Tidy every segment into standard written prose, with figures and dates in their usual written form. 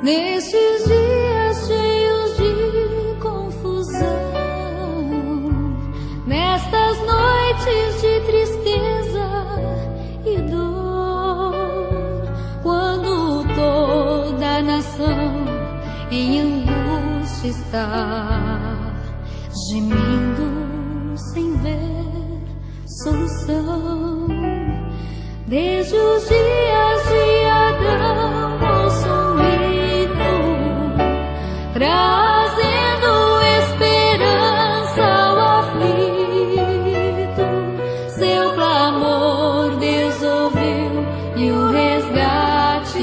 Nesses dias cheios de confusão, nestas noites de tristeza e dor, quando toda a nação em angústia está, gemindo sem ver solução. Desde os dias de Adão consumido, trazendo esperança ao aflito, seu clamor Deus ouviu e o resgate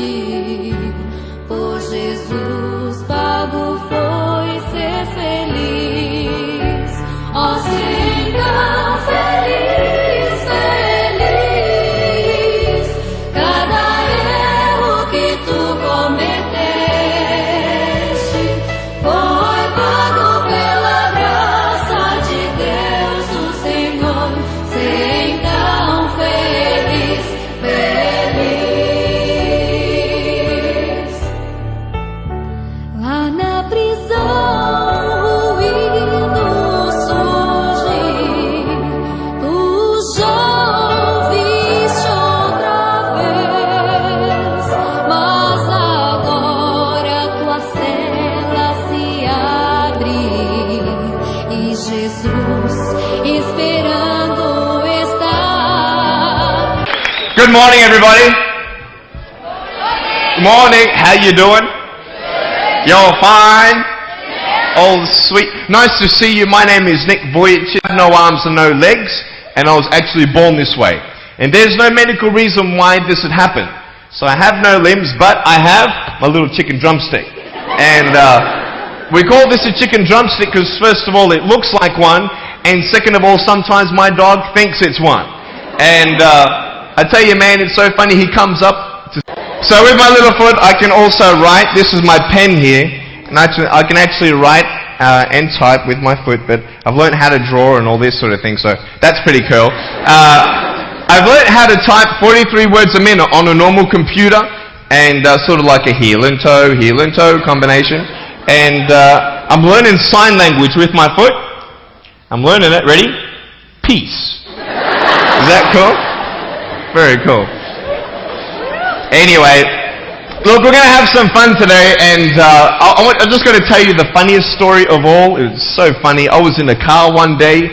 por Jesus pago foi ser feliz. Ó, sim, tão feliz, feliz, cada erro que tu cometeste foi pago pela graça de Deus, o Senhor. Ser então feliz, feliz. Lá na prisão o ruído surge, tu já ouviste outra vez, mas agora tua cela se abre e Jesus esperando está. Good morning, everybody. Good morning. How you doing? You're fine? Oh, sweet. Nice to see you. My name is Nick Voyich. I have no arms and no legs, and I was actually born this way. And there's no medical reason why this had happened. So I have no limbs, but I have my little chicken drumstick. And we call this a chicken drumstick because first of all it looks like one, and second of all sometimes my dog thinks it's one. And I tell you, man, it's so funny. He comes up to... So with my little foot I can also write. This is my pen here, and I can actually write and type with my foot, but I've learned how to draw and all this sort of thing, so that's pretty cool. I've learned how to type 43 words a minute on a normal computer, and sort of like a heel and toe combination. And I'm learning sign language with my foot. I'm learning it. Ready? Peace. Is that cool? Very cool. Anyway, look, we're going to have some fun today, and I'm just going to tell you the funniest story of all. It was so funny. I was in a car one day,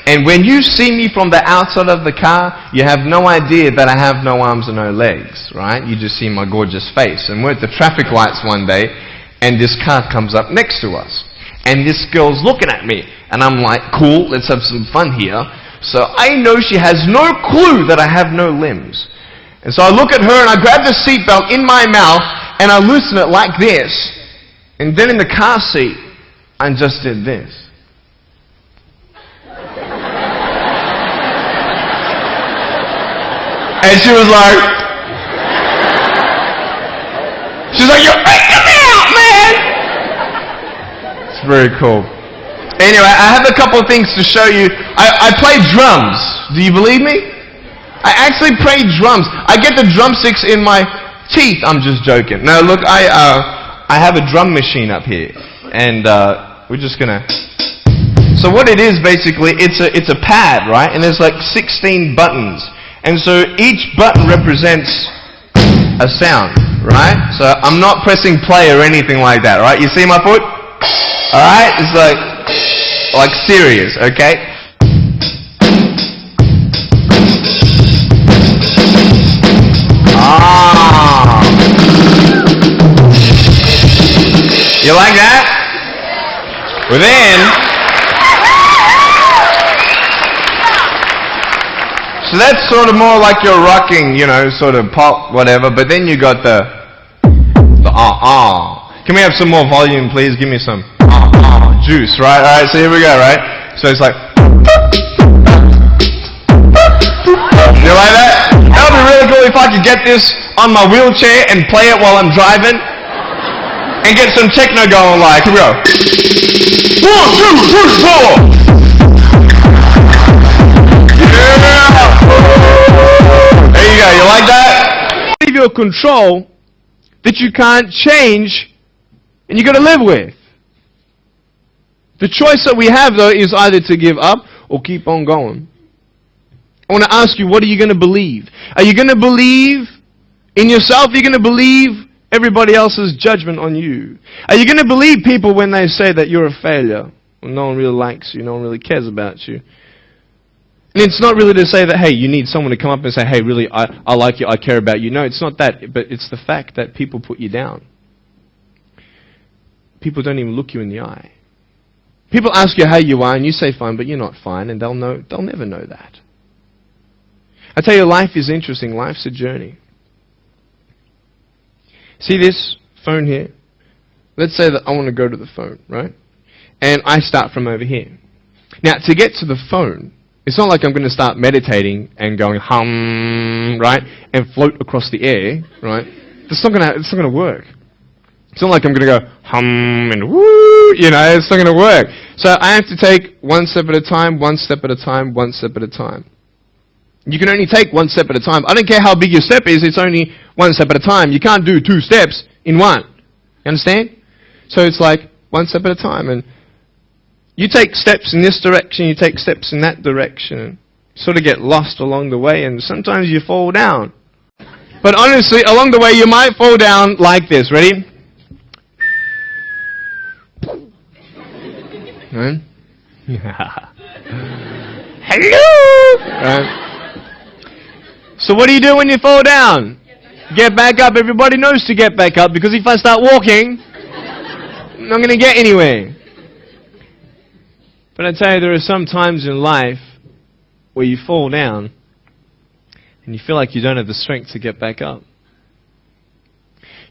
and when you see me from the outside of the car, you have no idea that I have no arms and no legs, right? You just see my gorgeous face. And we're at the traffic lights one day, and this car comes up next to us. And this girl's looking at me, and I'm like, cool, let's have some fun here. So I know she has no clue that I have no limbs. And so I look at her and I grab the seatbelt in my mouth and I loosen it like this. And then in the car seat, I just did this. And she was like, you're freaking me out, man! It's very cool. Anyway, I have a couple of things to show you. I play drums. Do you believe me? I actually play drums. I get the drumsticks in my teeth. I'm just joking. No, look, I have a drum machine up here, and we're just gonna. So what it is basically, it's a pad, right? And there's like 16 buttons, and so each button represents a sound, right? So I'm not pressing play or anything like that, right? You see my foot? All right, it's like serious, okay? Ah. You like that? Well then, so that's sort of more like your rocking, you know, sort of pop, whatever, but then you got the Can we have some more volume, please? Give me some juice, right? Alright, so here we go, right? So it's like, you like that? That would be really cool if I could get this on my wheelchair and play it while I'm driving and get some techno going, like, here we go. 1, 2, 3, 4! Yeah! There you go, you like that? Leave your control that you can't change And you got to live with. The choice that we have, though, is either to give up or keep on going. I want to ask you, what are you going to believe? Are you going to believe in yourself? Are you going to believe everybody else's judgment on you? Are you going to believe people when they say that you're a failure? When no one really likes you, no one really cares about you. And it's not really to say that, hey, you need someone to come up and say, hey, really, I like you, I care about you. No, it's not that, but it's the fact that people put you down. People don't even look you in the eye. People ask you how you are, and you say fine, but you're not fine, and they'll never know that. I tell you, life is interesting. Life's a journey. See this phone here? Let's say that I want to go to the phone, right? And I start from over here. Now, to get to the phone, it's not like I'm going to start meditating and going hum, right? And float across the air, right? It's not going to work. It's not like I'm going to go hum and woo, it's not going to work. So I have to take one step at a time, one step at a time, one step at a time. You can only take one step at a time. I don't care how big your step is, it's only one step at a time. You can't do 2 steps in one. You understand? So it's like one step at a time. And you take steps in this direction, you take steps in that direction. You sort of get lost along the way, and sometimes you fall down. But honestly, along the way you might fall down like this. Ready? Right? Hello! Right? So what do you do when you fall down? Get back up. Everybody knows to get back up, because if I start walking, I'm not going to get anywhere. But I tell you, there are some times in life where you fall down and you feel like you don't have the strength to get back up.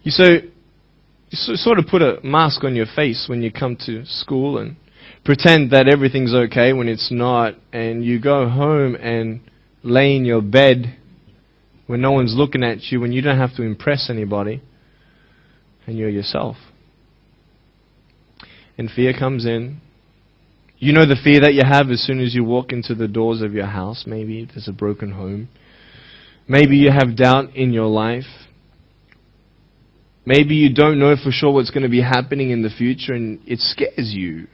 You sort of put a mask on your face when you come to school and pretend that everything's okay when it's not, and you go home and lay in your bed when no one's looking at you, when you don't have to impress anybody, and you're yourself. And fear comes in. You know the fear that you have as soon as you walk into the doors of your house. Maybe there's a broken home. Maybe you have doubt in your life. Maybe you don't know for sure what's going to be happening in the future, and it scares you.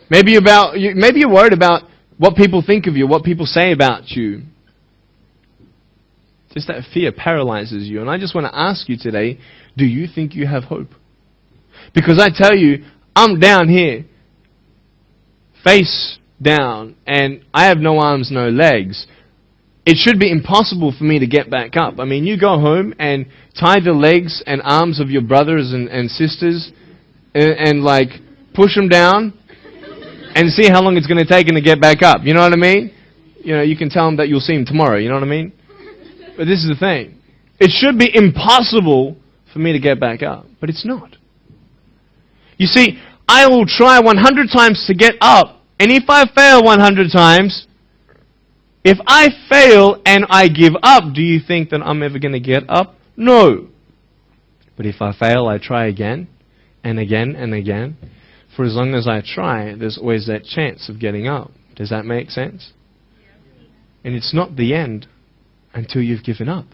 Maybe you're worried about what people think of you, what people say about you. Just that fear paralyzes you. And I just want to ask you today, do you think you have hope? Because I tell you, I'm down here, face down, and I have no arms, no legs. It should be impossible for me to get back up. I mean, you go home and tie the legs and arms of your brothers and sisters and like push them down and see how long it's going to take them to get back up. You know what I mean? You can tell them that you'll see them tomorrow. You know what I mean? But this is the thing. It should be impossible for me to get back up, but it's not. You see, I will try 100 times to get up, and if I fail 100 times, if I fail and I give up, do you think that I'm ever going to get up? No. But if I fail, I try again and again and again. For as long as I try, there's always that chance of getting up. Does that make sense? And it's not the end until you've given up.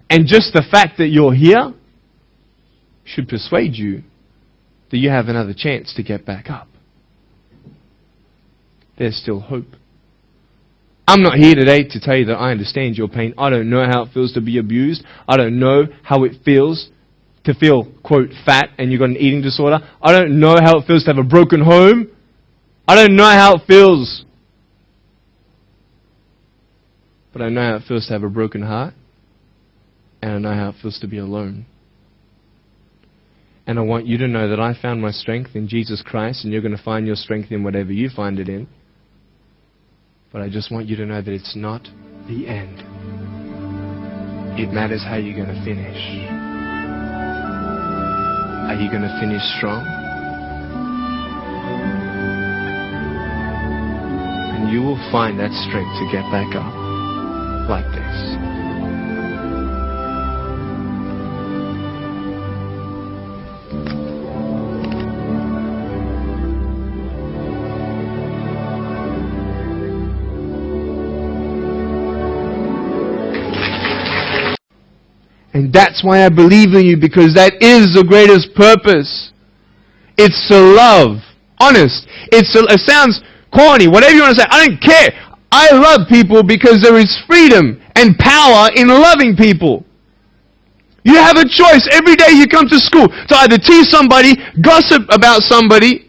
And just the fact that you're here should persuade you that you have another chance to get back up. There's still hope. I'm not here today to tell you that I understand your pain. I don't know how it feels to be abused. I don't know how it feels to feel, quote, fat and you've got an eating disorder. I don't know how it feels to have a broken home. I don't know how it feels. But I know how it feels to have a broken heart. And I know how it feels to be alone. And I want you to know that I found my strength in Jesus Christ, and you're going to find your strength in whatever you find it in. But I just want you to know that it's not the end. It matters how you're going to finish. Are you going to finish strong? And you will find that strength to get back up like this. And that's why I believe in you, because that is the greatest purpose. It's to love. Honest. It sounds corny, whatever you want to say. I don't care. I love people because there is freedom and power in loving people. You have a choice every day you come to school to either tease somebody, gossip about somebody,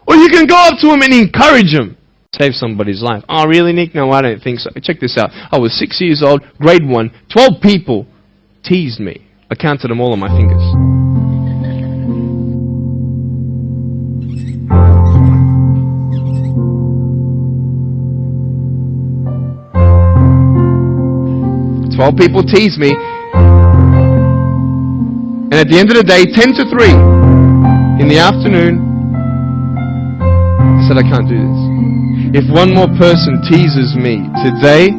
or you can go up to them and encourage them. Save somebody's life. Oh, really, Nick? No, I don't think so. Check this out. I was 6 years old, grade 1. 12 people teased me. I counted them all on my fingers. Twelve people teased me. And at the end of the day, 10 to 3 in the afternoon, I said, I can't do this. If one more person teases me today,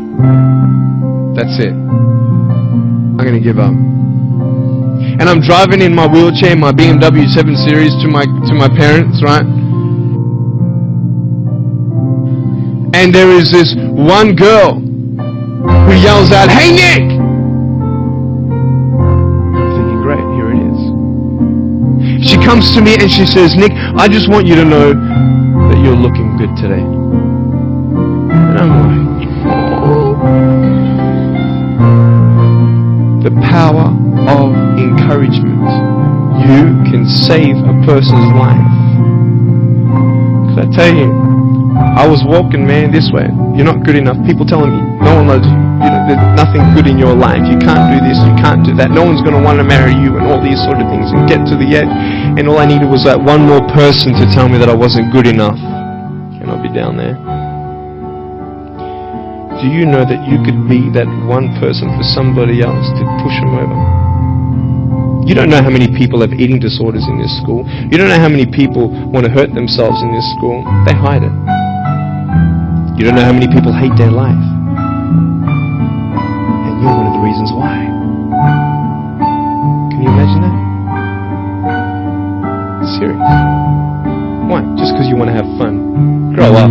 that's it. I'm going to give up. And I'm driving in my wheelchair, my BMW 7 Series to my parents, right? And there is this one girl who yells out, "Hey Nick!" I'm thinking, great, here it is. She comes to me and she says, "Nick, I just want you to know that you're looking good today." And I'm like, oh. The power of encouragement. You can save a person's life. Because I tell you, I was walking, man, this way. You're not good enough. People telling me, no one loves you. There's nothing good in your life. You can't do this, you can't do that. No one's going to want to marry you and all these sort of things, and get to the edge. And all I needed was that one more person to tell me that I wasn't good enough. And I'll be down there. Do you know that you could be that one person for somebody else to push them over? You don't know how many people have eating disorders in this school. You don't know how many people want to hurt themselves in this school. They hide it. You don't know how many people hate their life. And you're one of the reasons why. Can you imagine that? It's serious. Why? Just because you want to have fun. Grow up.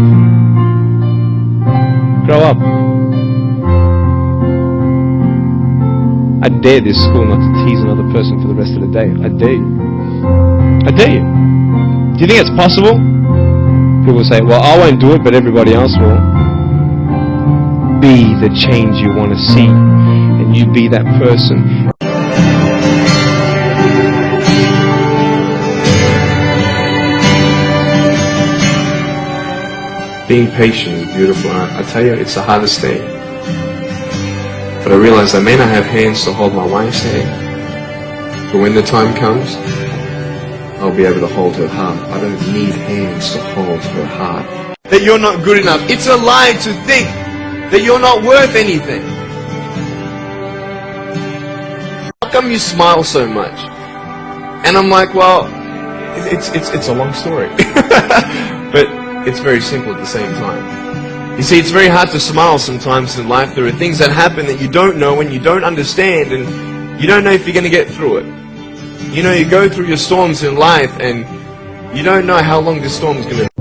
Grow up. I dare this school not to tease another person for the rest of the day. I dare you. I dare you. Do you think it's possible? People say, well, I won't do it, but everybody else will. Be the change you want to see. And you be that person. Being patient is beautiful. I tell you, it's the hardest thing. But I realize I may not have hands to hold my wife's hand, but when the time comes, I'll be able to hold her heart. I don't need hands to hold her heart. That you're not good enough. It's a lie to think that you're not worth anything. How come you smile so much? And I'm like, well, it's a long story. But it's very simple at the same time. You see, it's very hard to smile sometimes in life. There are things that happen that you don't know and you don't understand, and you don't know if you're going to get through it. You know, you go through your storms in life and you don't know how long this storm is going to